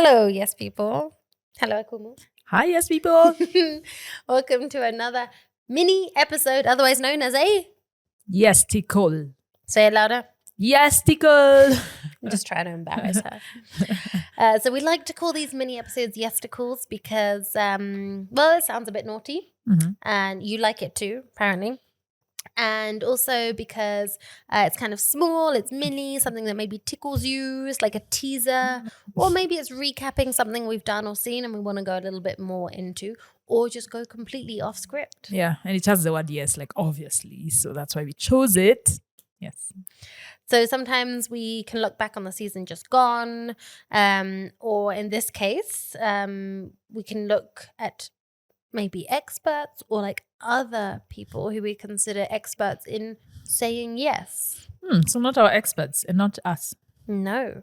Hello, yes people. Hello, Akumu. Hi, yes, people. Welcome to another mini episode, otherwise known as a... Yesticle. Say it louder. Yesticle. I'm just trying to embarrass her. So we like to call these mini episodes Yesticles because, it sounds a bit naughty. Mm-hmm. And you like it too, apparently. And also because it's kind of small, it's mini, something that maybe tickles you, it's like a teaser, or maybe it's recapping something we've done or seen and we want to go a little bit more into, or just go completely off script. Yeah, and it has the word yes, like obviously. So that's why we chose it. Yes. So sometimes we can look back on the season just gone, or in this case, we can look at maybe experts or like other people who we consider experts in saying yes. So not our experts and not us. No.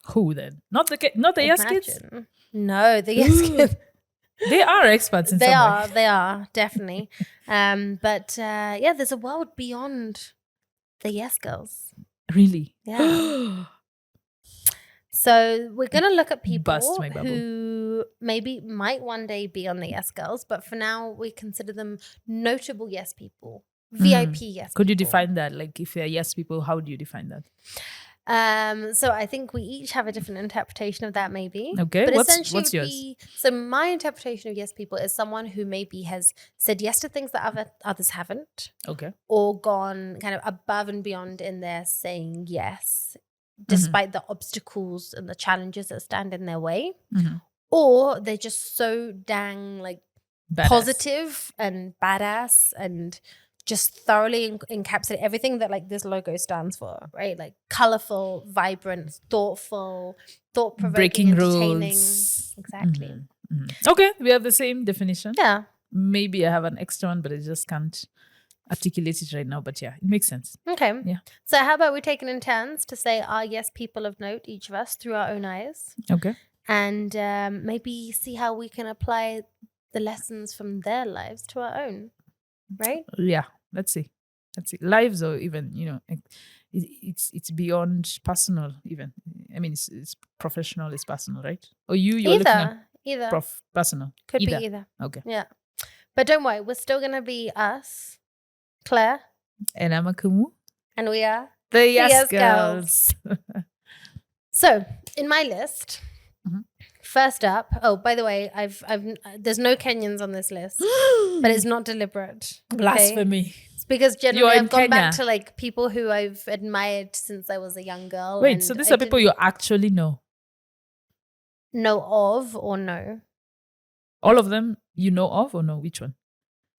Who then? Not the yes kids? No, the yes kids. They are experts in some way. They are, definitely. But there's a world beyond the yes girls. Really? Yeah. So we're going to look at people Bust my bubble. who maybe might one day be on the yes girls, but for now we consider them notable yes people, VIP yes Could you people. define that? Like if they're yes people, how do you define that? So I think we each have a different interpretation of that maybe. Okay, But what's essentially yours? it would be, so my interpretation of yes people is someone who maybe has said yes to things that others haven't, Okay. or gone kind of above and beyond in their saying yes, despite the obstacles and the challenges that stand in their way. Mm-hmm. Or they're just so dang like Badass. positive and badass and just thoroughly encapsulate everything that like this logo stands for, right? Like colorful, vibrant, thoughtful, thought-provoking, Breaking entertaining. rules. Exactly. Mm-hmm. Mm-hmm. Okay, we have the same definition. Yeah. Maybe I have an extra one, but I just can't articulate it right now. But yeah, it makes sense. Okay. Yeah. So how about we take it in turns to say our yes people of note, each of us, through our own eyes. Okay. And maybe see how we can apply the lessons from their lives to our own, right? Yeah, let's see. Lives, or even it's beyond personal. Even it's professional, it's personal, right? Or you're looking at Either personal. Could be either. Okay. Yeah, but don't worry, we're still gonna be us, Claire, And I'm Akumu. and we are The Yes Yes Girls. So in my list, Mhm. first up. Oh, by the way, I've there's no Kenyans on this list, but it's not deliberate. Okay? Blasphemy. It's because You're generally in I've gone back Kenya. to like people who I've admired since I was a young girl. Wait, and so these I are people you actually know? didn't know of or no. All of them you know of, or no? Which one?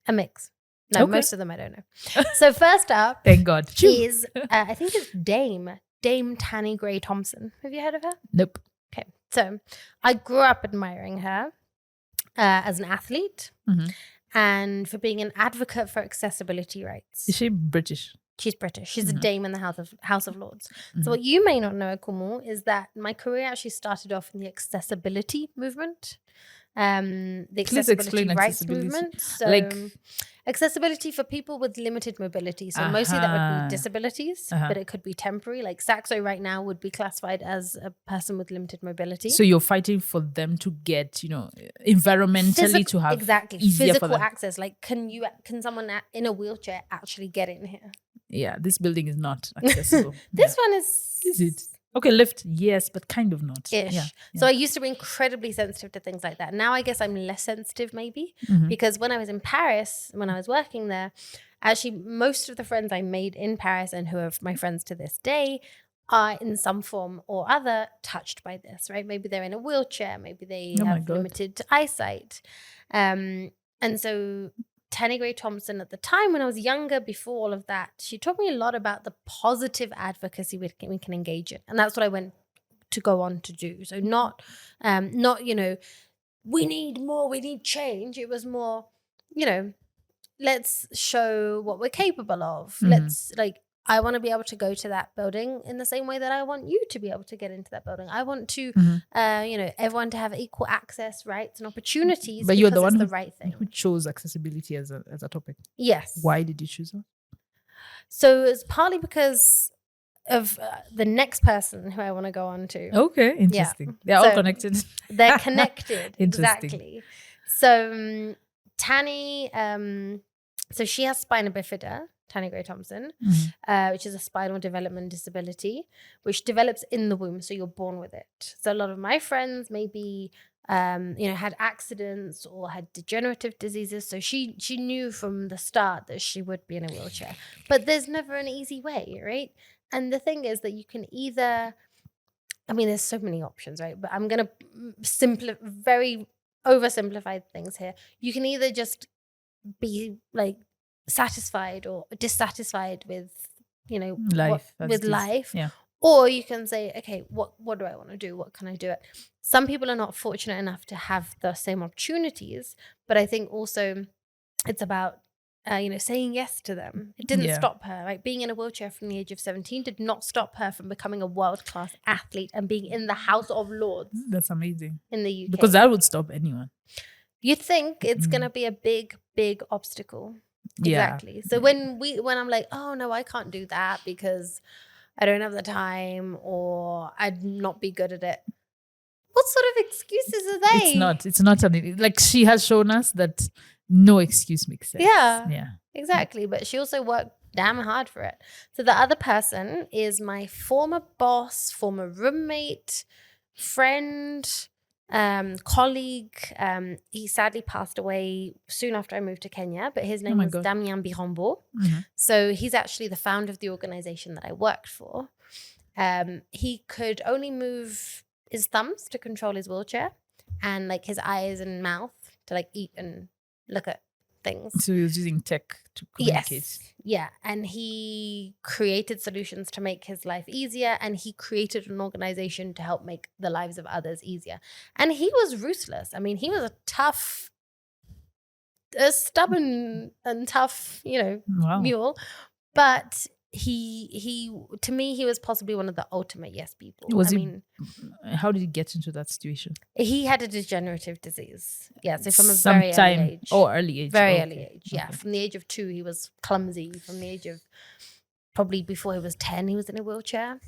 A mix. No, Okay. most of them I don't know. So first up Thank God. is, I think it's Dame Tanny Gray Thompson. Have you heard of her? Nope. Okay. So I grew up admiring her as an athlete and for being an advocate for accessibility rights. Is she British? She's British. She's a dame in the House of Lords. So what you may not know, Akumu, is that my career actually started off in the accessibility movement. The Please accessibility explain rights accessibility. movement. So, Like- accessibility for people with limited mobility. So mostly that would be disabilities, but it could be temporary. Like Saxo right now would be classified as a person with limited mobility. So you're fighting for them to get, environmentally to have exactly easier physical for them. access. Like, can someone in a wheelchair actually get in here? Yeah, this building is not accessible. This one is. Is it? Okay, lift, yes, but kind of not. Ish. Yeah, So I used to be incredibly sensitive to things like that. Now I guess I'm less sensitive maybe because when I was in Paris, when I was working there, actually most of the friends I made in Paris and who are my friends to this day are in some form or other touched by this, right? Maybe they're in a wheelchair, maybe they have limited eyesight. And so Tanny Gray Thompson at the time when I was younger, before all of that, she taught me a lot about the positive advocacy we can engage in. And that's what I went to go on to do. So not, we need more, we need change. It was more, let's show what we're capable of. Let's I want to be able to go to that building in the same way that I want you to be able to get into that building. I want to, everyone to have equal access, rights, and opportunities. But you're the one the right thing. who chose accessibility as a topic. Yes. Why did you choose that? So it's partly because of the next person who I want to go on to. Okay, interesting. They're all connected. They're connected. Interesting. Exactly. So Tanny, so she has spina bifida, Tanny Gray Thompson, which is a spinal development disability, which develops in the womb. So you're born with it. So a lot of my friends maybe, had accidents or had degenerative diseases. So she knew from the start that she would be in a wheelchair. But there's never an easy way, right? And the thing is that you can either, there's so many options, right? But I'm going to very oversimplify things here. You can either just be like satisfied or dissatisfied with, life. life. Yeah. Or you can say, okay, what do I want to do? What can I do it? Some people are not fortunate enough to have the same opportunities, but I think also it's about saying yes to them. It didn't stop her. Like being in a wheelchair from the age of 17 did not stop her from becoming a world-class athlete and being in the House of Lords. That's amazing. In the UK. Because that would stop anyone. You think it's going to be a big, big obstacle. Yeah. Exactly. So when I'm like, oh no, I can't do that because I don't have the time or I'd not be good at it. What sort of excuses are they? It's not like she has shown us that no excuse makes sense. Yeah, exactly. But she also worked damn hard for it. So the other person is my former boss, former roommate, friend, colleague. He sadly passed away soon after I moved to Kenya, but his name was Damien Birombo. So he's actually the founder of the organization that I worked for. He could only move his thumbs to control his wheelchair and like his eyes and mouth to like eat and look at things. So he was using tech to communicate. Yes. Yeah. And he created solutions to make his life easier. And he created an organization to help make the lives of others easier. And he was ruthless. He was a stubborn and tough, mule. But he to me, he was possibly one of the ultimate yes people. How did he get into that situation? He had a degenerative disease. Yeah, so from a very early age. Early age. Early age, yeah. Okay. From the age of 2, he was clumsy. From the age of probably before he was 10, he was in a wheelchair.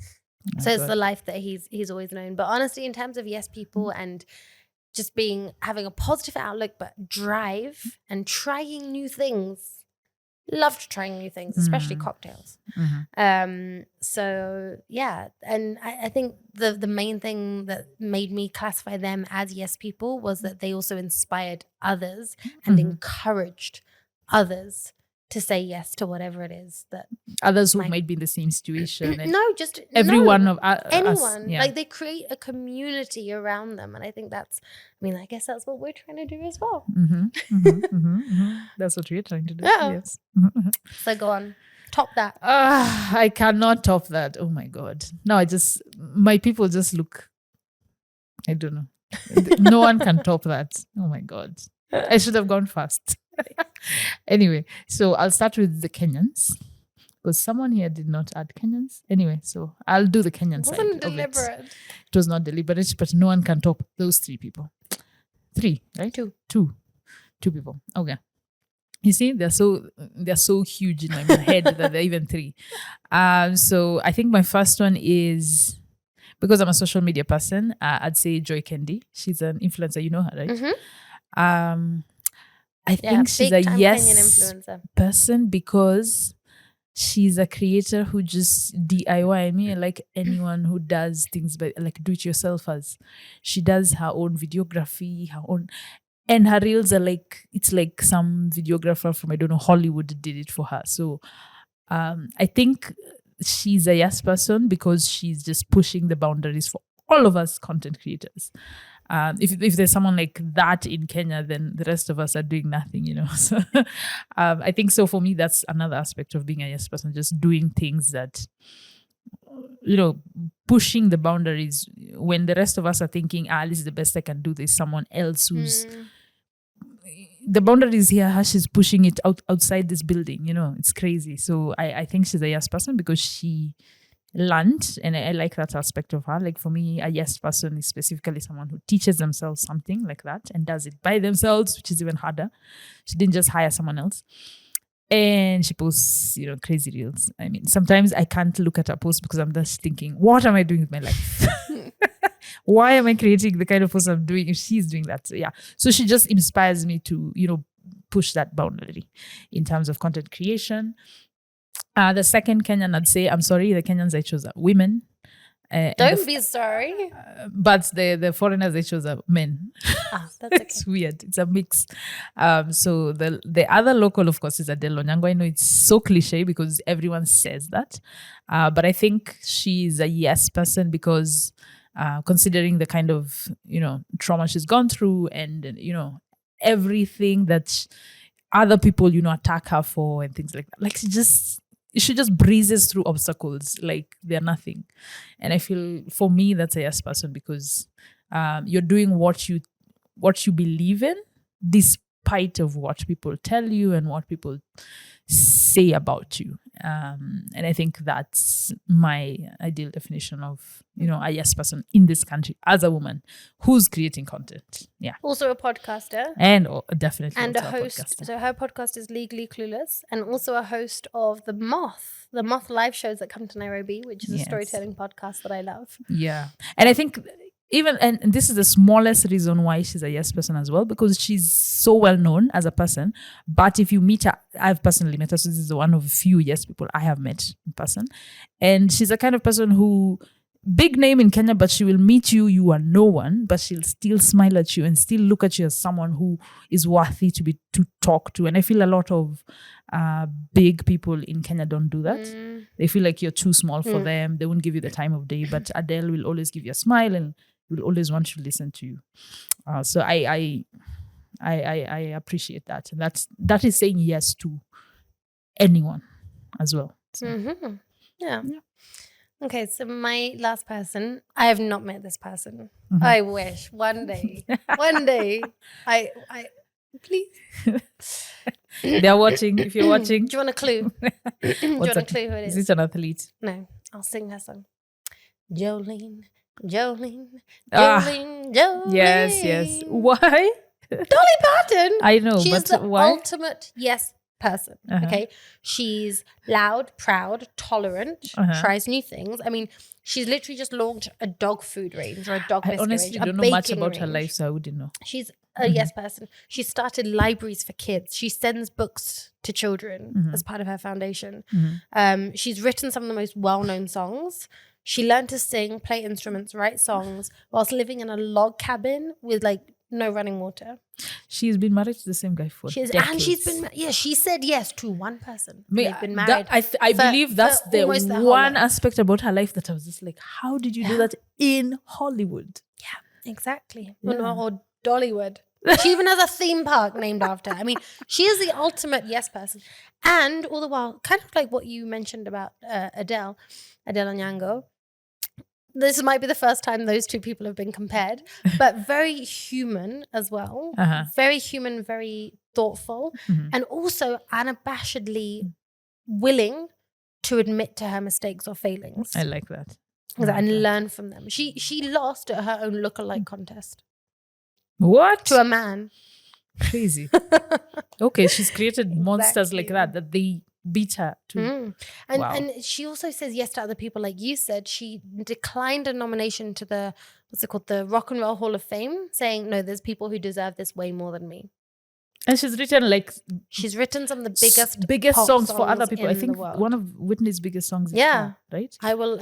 So it's the life that he's always known. But honestly, in terms of yes people and just having a positive outlook, but drive and trying new things. Loved trying new things, especially cocktails. So yeah, and I think the main thing that made me classify them as yes people was that they also inspired others and encouraged others to say yes to whatever it is that others who might be in the same situation. Just everyone of anyone. Us, yeah. Like they create a community around them, and I think I guess that's what we're trying to do as well. That's what we're trying to do. Yeah. Yes. So go on, top that. I cannot top that. Oh my God! No, my people just look. I don't know. No one can top that. Oh my God! I should have gone fast. Anyway, so I'll start with the Kenyans because someone here did not add Kenyans. Anyway, so I'll do the Kenyan side. Wasn't deliberate. It was not deliberate, but no one can top those 3 people. 3, right? 2 people. Okay. You see, they're so huge in my head that they're even 3. So I think my first one is, because I'm a social media person, I'd say Joy Kendi. She's an influencer. You know her, right? I think she's a yes person because she's a creator who just DIY. I like anyone who does things by like do it yourselfers. She does her own videography, and her reels are it's like some videographer from, I don't know, Hollywood did it for her. So I think she's a yes person because she's just pushing the boundaries for all of us content creators. If there's someone like that in Kenya, then the rest of us are doing nothing, So I think so for me, that's another aspect of being a yes person, just doing things that, pushing the boundaries when the rest of us are thinking, this is the best I can do. There's someone else who's the boundaries here, she's pushing it outside this building, it's crazy. So I think she's a yes person because she learned, and I like that aspect of her. Like for me, a yes person is specifically someone who teaches themselves something like that and does it by themselves, which is even harder. She didn't just hire someone else. And she posts, crazy reels. I mean, sometimes I can't look at her post because I'm just thinking, what am I doing with my life? Why am I creating the kind of post I'm doing if she's doing that? So, yeah. So she just inspires me to, push that boundary in terms of content creation. The second Kenyan, I'd say, I'm sorry, the Kenyans I chose are women. Don't be sorry. But the foreigners they chose are men. That's okay. It's weird. It's a mix. So the other local, of course, is Adele Onyango. I know it's so cliche because everyone says that. But I think she's a yes person because considering the kind of, trauma she's gone through and, everything that other people, attack her for and things like that. Like she just breezes through obstacles like they're nothing. And I feel for me that's a yes person because you're doing what you believe in despite of what people tell you and what people say about you. And I think that's my ideal definition of a yes person in this country as a woman who's creating content. Yeah. Also a podcaster. And definitely and also a host. podcaster. So her podcast is Legally Clueless, and also a host of the Moth live shows that come to Nairobi, which is a storytelling podcast that I love. Yeah. And I think and this is the smallest reason why she's a yes person as well, because she's so well known as a person. But if you meet her, I've personally met her, so this is one of a few yes people I have met in person. And she's a kind of person who, big name in Kenya, but she will meet you, you are no one, but she'll still smile at you and still look at you as someone who is worthy to talk to. And I feel a lot of big people in Kenya don't do that. They feel like you're too small for them. They won't give you the time of day, but Adele will always give you a smile and will always want to listen to you. So I appreciate that. And that is saying yes to anyone as well. So. Yeah. Okay, so my last person, I have not met this person. Mm-hmm. I wish one day, I please. They're watching. If you're watching, do you want a clue? Do you want a clue who it is? Is it an athlete? No, I'll sing her song. Jolene, Jolene, Jolene, Jolene. Yes. Why? Dolly Parton. I know, She's but the why? ultimate yes person. Okay, she's loud, proud, tolerant, tries new things. I mean, she's literally just launched a dog food range or a dog biscuit range. I honestly don't know much about her life, so I wouldn't know. She's a yes person. She started libraries for kids. She sends books to children as part of her foundation. She's written some of the most well-known songs. She learned to sing, play instruments, write songs whilst living in a log cabin with no running water. She's been married to the same guy for decades. And she's been, she said yes to one person. They've been married. I believe that's the one aspect about her life that I was just like, how did you do that in Hollywood? Yeah, exactly. Yeah. Or Dollywood. She even has a theme park named after her. I mean, she is the ultimate yes person. And all the while, kind of like what you mentioned about Adele Onyango, this might be the first time those two people have been compared, but very human as well. Very human, very thoughtful, and also unabashedly willing to admit to her mistakes or failings. I like that. And learn from them. She lost at her own lookalike contest. What? To a man. Crazy. Okay, she's created monsters like that they beat her too. And she also says yes to other people. Like you said, she declined a nomination to the the Rock and Roll Hall of Fame, saying no, there's people who deserve this way more than me. And she's written some of the biggest songs for other people. I think one of Whitney's biggest songs is her, right? I will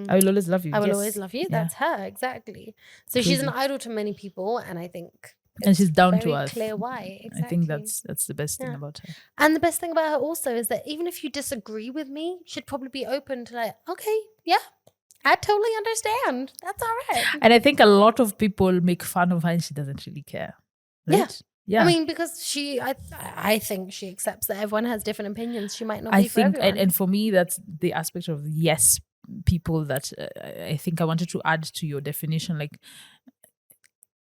always love you. I will always love you. That's her, exactly. So she's an idol to many people, and I think and she's down to earth. Clear why. Exactly. I think that's the best thing about her. And the best thing about her also is that even if you disagree with me, she'd probably be open to okay, yeah, I totally understand. That's all right. And I think a lot of people make fun of her and she doesn't really care. Right? Yeah. I mean, because I think she accepts that everyone has different opinions. She might not be for everyone. And for me, that's the aspect of yes people that I think I wanted to add to your definition. Like,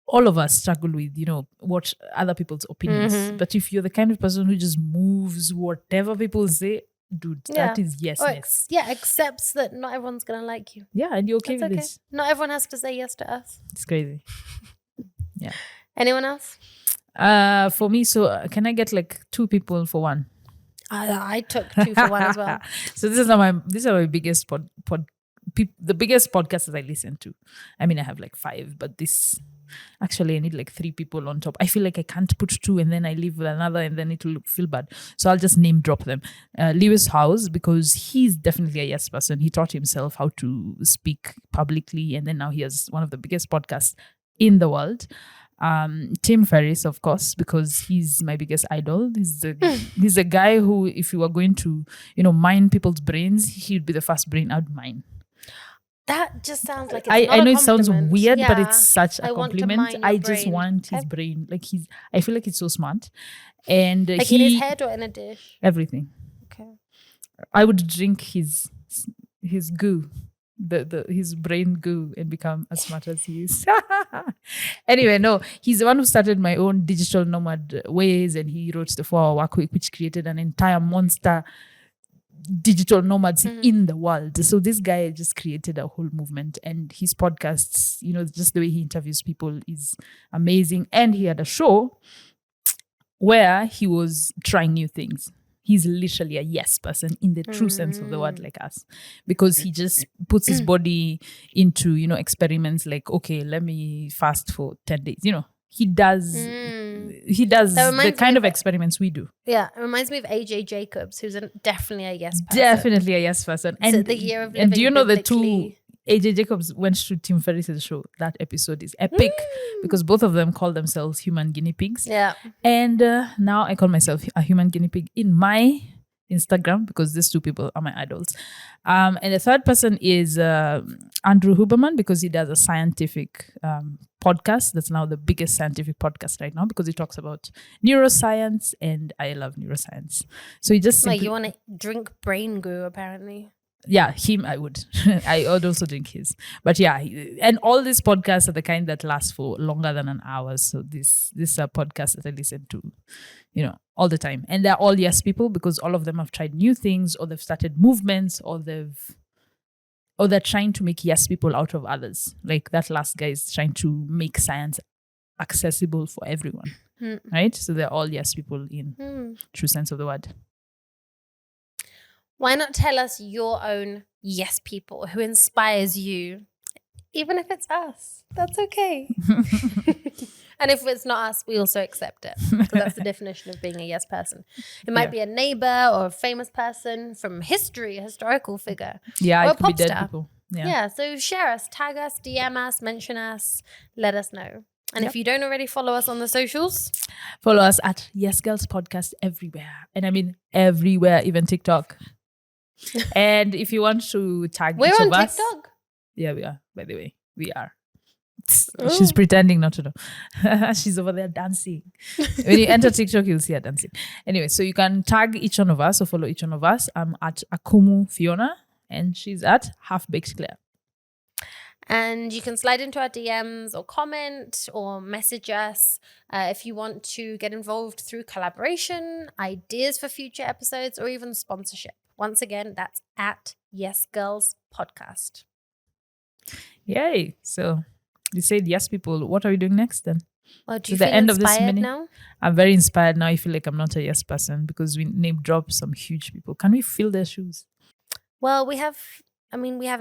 all of us struggle with, what other people's opinions. But if you're the kind of person who just moves whatever people say, dude, that is yes. Accepts that not everyone's going to like you. Yeah, and you're okay with this. Not everyone has to say yes to us. It's crazy. Yeah. Anyone else? For me, so can I get 2 people for one? I took 2 for 1 as well. So these are my biggest the biggest podcasts I listen to. I mean, I have like 5, but this actually I need like 3 people on top. I feel like I can't put 2 and then I leave with another and then it will feel bad. So I'll just name drop them. Lewis Howes, because he's definitely a yes person. He taught himself how to speak publicly, and then now he has one of the biggest podcasts in the world. Tim Ferriss, of course, because he's my biggest idol. He's the guy who, if you were going to, mine people's brains, he'd be the first brain I'd mine. That just sounds like I know it sounds weird, yeah. but it's such a compliment. I just brain. want his brain. Like I feel like he's so smart. And like in his head or in a dish? Everything. Okay. I would drink his goo. His brain goo and become as smart as he is. Anyway, no, he's the one who started my own digital nomad ways, and he wrote the 4-Hour Work Week, which created an entire monster digital nomads in the world. So this guy just created a whole movement, and his podcasts, just the way he interviews people is amazing. And he had a show where he was trying new things. He's literally a yes person in the true sense of the word, like us, because he just puts his body into, experiments like, okay, let me fast for 10 days. He does the kind of experiments we do. Yeah, it reminds me of AJ Jacobs, who's definitely a yes person. Definitely a yes person. And the year of living, and do you know the two? AJ Jacobs went to Tim Ferriss's show. That episode is epic because both of them call themselves human guinea pigs. Yeah. And now I call myself a human guinea pig in my Instagram because these 2 people are my idols. And the third person is Andrew Huberman, because he does a scientific podcast. That's now the biggest scientific podcast right now because he talks about neuroscience, and I love neuroscience. So he just you want to drink brain goo, apparently. Yeah, him, I would. I would also drink his. But yeah, and all these podcasts are the kind that last for longer than an hour. So this are podcasts that I listen to, all the time. And they're all yes people because all of them have tried new things, or they've started movements, or they're trying to make yes people out of others. Like that last guy is trying to make science accessible for everyone. Right? So they're all yes people in true sense of the word. Why not tell us your own yes people who inspires you, even if it's us? That's okay. And if it's not us, we also accept it, because that's the definition of being a yes person. It might be a neighbor or a famous person from history, a historical figure. Yeah, or it could be dead people. Yeah, so share us, tag us, DM us, mention us, let us know. And if you don't already follow us on the socials, follow us at Yes Girls Podcast everywhere. And I mean everywhere, even TikTok. And if you want to tag we're each on of us, TikTok. Yeah, we are. By the way, we are. She's pretending not to know. She's over there dancing. When you enter TikTok, you'll see her dancing. Anyway, so you can tag each one of us or follow each one of us. I'm at Akumu Fiona, and she's at Half Baked Claire. And you can slide into our DMs or comment or message us if you want to get involved through collaboration, ideas for future episodes, or even sponsorship. Once again, that's at Yes Girls Podcast. Yay. So you said yes, people. What are we doing next then? Well, do you feel inspired now? I'm very inspired now. I feel like I'm not a yes person because we name drop some huge people. Can we fill their shoes? Well, we have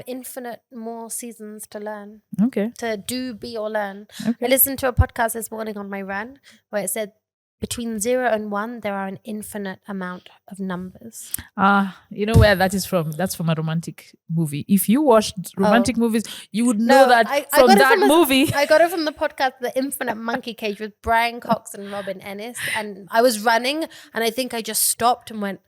infinite more seasons to learn. Okay. To do, be, or learn. Okay. I listened to a podcast this morning on my run where it said between 0 and 1, there are an infinite amount of numbers. You know where that is from? That's from a romantic movie. If you watched romantic movies, you would know that from that movie. I got it from the podcast The Infinite Monkey Cage with Brian Cox and Robin Ennis. And I was running and I think I just stopped and went,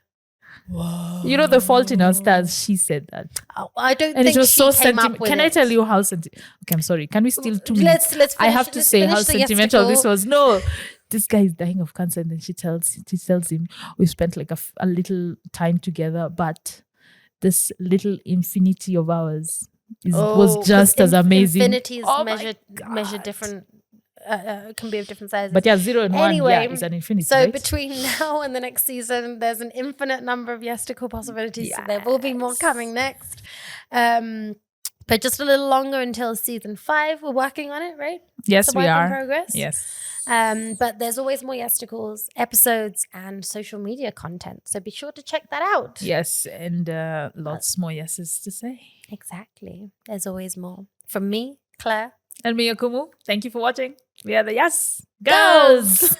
whoa. You know, The Fault in Our Stars, she said that. Oh, I don't and think it was she so came up with Can I tell you how sentimental? Okay, I'm sorry. Can we steal 2 minutes? Let's finish, I have to say how sentimental Yesticle. This was. No, this guy is dying of cancer, and then she tells him, we spent like a little time together, but this little infinity of ours was just as amazing. Infinities measure different. Can be of different sizes. But yeah, 0 and 1 is an infinity. So right? between now and the next season, there's an infinite number of Yesticle possibilities. Yes. So there will be more coming next. But just a little longer until season 5. We're working on it, right? Yes, it's a we work are. in progress. Yes. But there's always more Yesticles, episodes, and social media content. So be sure to check that out. Yes, and lots more yeses to say. Exactly. There's always more. From me, Claire. And me, Akumu. Thank you for watching. We are the Yes Girls.